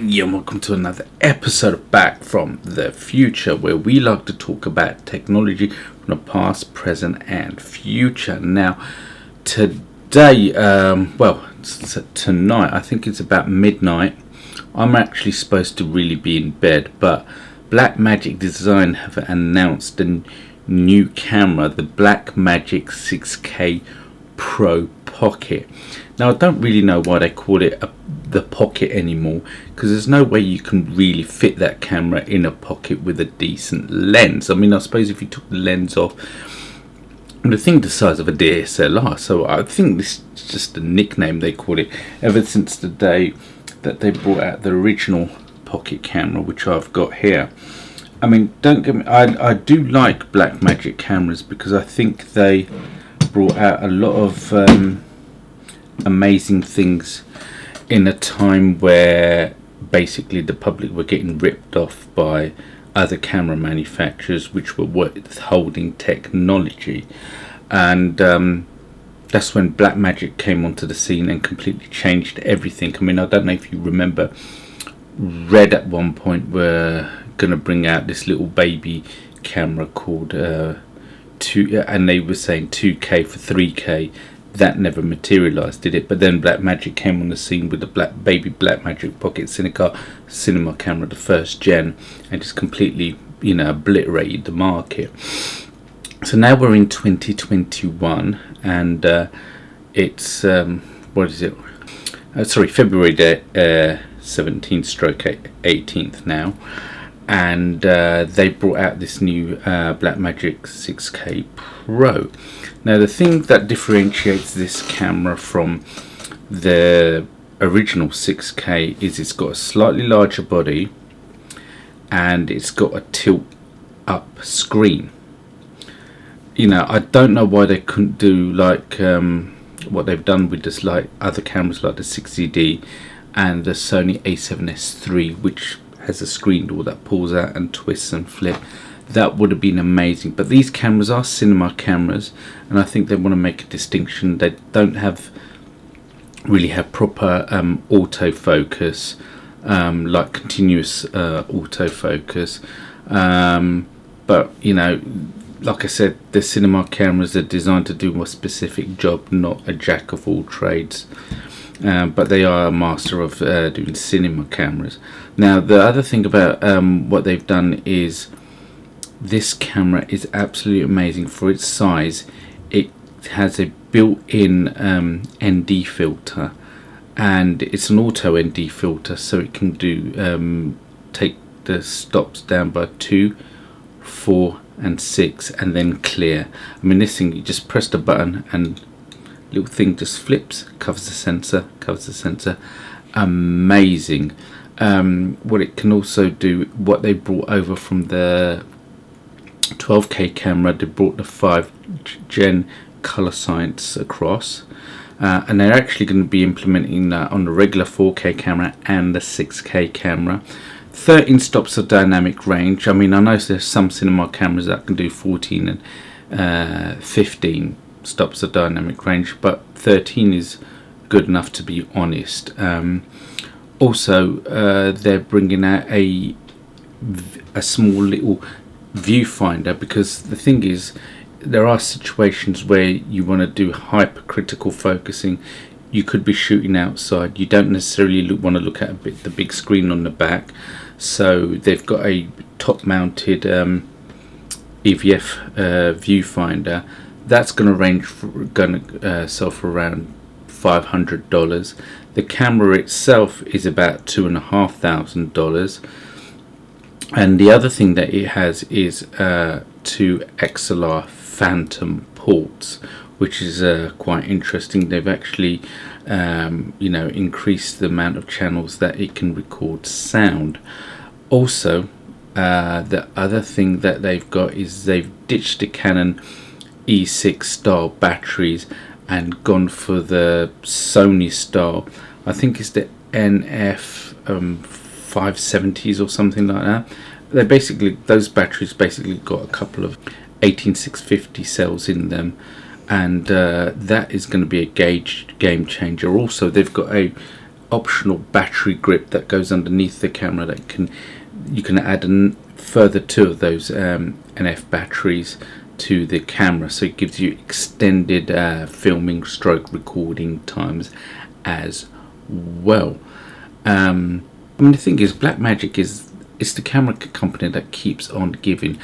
Yeah, and welcome to another episode of Back from the Future, where we like to talk about technology from the past, present, and future. Now, today, tonight, I think it's about midnight. I'm actually supposed to really be in bed, but BlackMagic Design have announced a new camera, the BlackMagic 6K Pro Pocket. Now, I don't really know why they call it the Pocket anymore, because there's no way you can really fit that camera in a pocket with a decent lens. I mean, I suppose if you took the lens off, the thing the size of a DSLR, so I think this is just a nickname they call it ever since the day that they brought out the original pocket camera, which I've got here. I mean, don't get me, I do like BlackMagic cameras because I think they brought out a lot of amazing things in a time where basically the public were getting ripped off by other camera manufacturers which were withholding technology, and that's when BlackMagic came onto the scene and completely changed everything. I mean, I don't know if you remember, Red at one point were going to bring out this little baby camera called and they were saying 2K for 3K. That never materialized, did it? But then BlackMagic came on the scene with the baby BlackMagic Pocket cinema camera, the first gen, and just completely, obliterated the market. So now we're in 2021, and it's February 17th stroke 18th now, and they brought out this new BlackMagic 6K Pro. Now, the thing that differentiates this camera from the original 6K is it's got a slightly larger body and it's got a tilt up screen. I don't know why they couldn't do like what they've done with this, like other cameras like the 60D and the Sony a7S III, which has a screen door that pulls out and twists and flips. That would have been amazing. But these cameras are cinema cameras, and I think they want to make a distinction. They don't really have proper autofocus, like continuous autofocus. But like I said, the cinema cameras are designed to do a specific job, not a jack of all trades. But they are a master of doing cinema cameras. Now, the other thing about what they've done is this camera is absolutely amazing for its size. It has a built-in ND filter, and it's an auto ND filter, so it can do take the stops down by 2, 4 and 6 and then clear. I mean, this thing, you just press the button and little thing just flips, covers the sensor. Amazing. What it can also do, what they brought over from the 12K camera, they brought the 5 gen color science across, and they're actually going to be implementing that on the regular 4K camera and the 6K camera. 13 stops of dynamic range. I mean, I know there's some cinema cameras that can do 14 and 15 stops of dynamic range, but 13 is good enough, to be honest. Also, they're bringing out a small little viewfinder, because the thing is, there are situations where you want to do hypercritical focusing. You could be shooting outside, you don't necessarily want to look at the big screen on the back, so they've got a top mounted EVF viewfinder that's going to sell for around $500. The camera itself is about $2,500. And the other thing that it has is 2 XLR Phantom ports, which is quite interesting. They've actually increased the amount of channels that it can record sound. Also, the other thing that they've got is they've ditched the Canon E6 style batteries and gone for the Sony style. I think it's the NF 570s or something like that. Those batteries basically got a couple of 18650 cells in them, and that is going to be a game changer. Also, they've got a optional battery grip that goes underneath the camera that you can add further 2 of those NF batteries to the camera, so it gives you extended filming stroke recording times as well. I mean, the thing is, BlackMagic is the camera company that keeps on giving.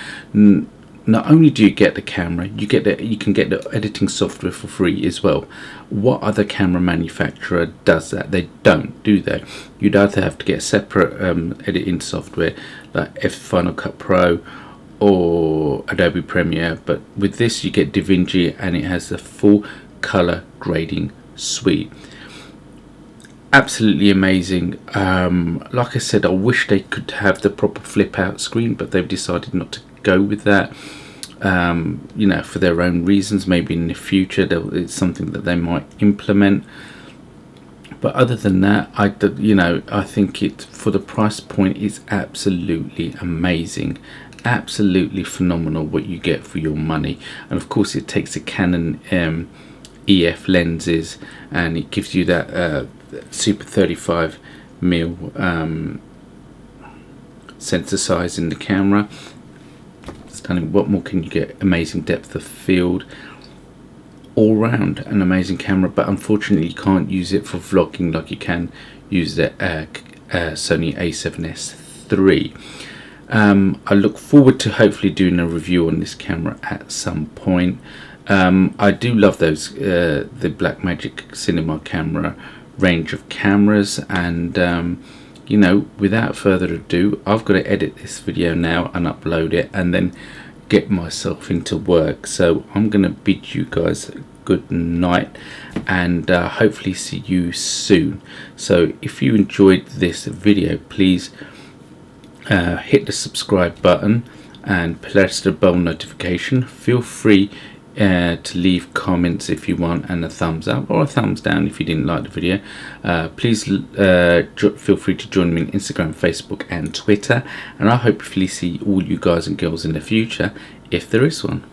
Not only do you get the camera, you can get the editing software for free as well. What other camera manufacturer does that? They don't do that. You'd either have to get separate editing software like Final Cut Pro or Adobe Premiere, but with this you get DaVinci, and it has the full color grading suite. Absolutely amazing. Like I said, I wish they could have the proper flip out screen, but they've decided not to go with that, you know, for their own reasons. Maybe in the future it's something that they might implement, but other than that, I think it, for the price point, is absolutely amazing, absolutely phenomenal what you get for your money. And of course it takes a Canon EF lenses, and it gives you that super 35mm sensor size in the camera. Stunning. What more can you get? Amazing depth of field, all round an amazing camera, but unfortunately you can't use it for vlogging like you can use the Sony a7S III. I look forward to hopefully doing a review on this camera at some point. I do love those the BlackMagic Cinema camera range of cameras, and you know, without further ado, I've got to edit this video now and upload it and then get myself into work. So I'm going to bid you guys good night, and hopefully see you soon. So if you enjoyed this video, please hit the subscribe button and press the bell notification. Feel free to leave comments if you want, and a thumbs up or a thumbs down if you didn't like the video. Please feel free to join me on Instagram, Facebook and Twitter, and I hopefully see all you guys and girls in the future, if there is one.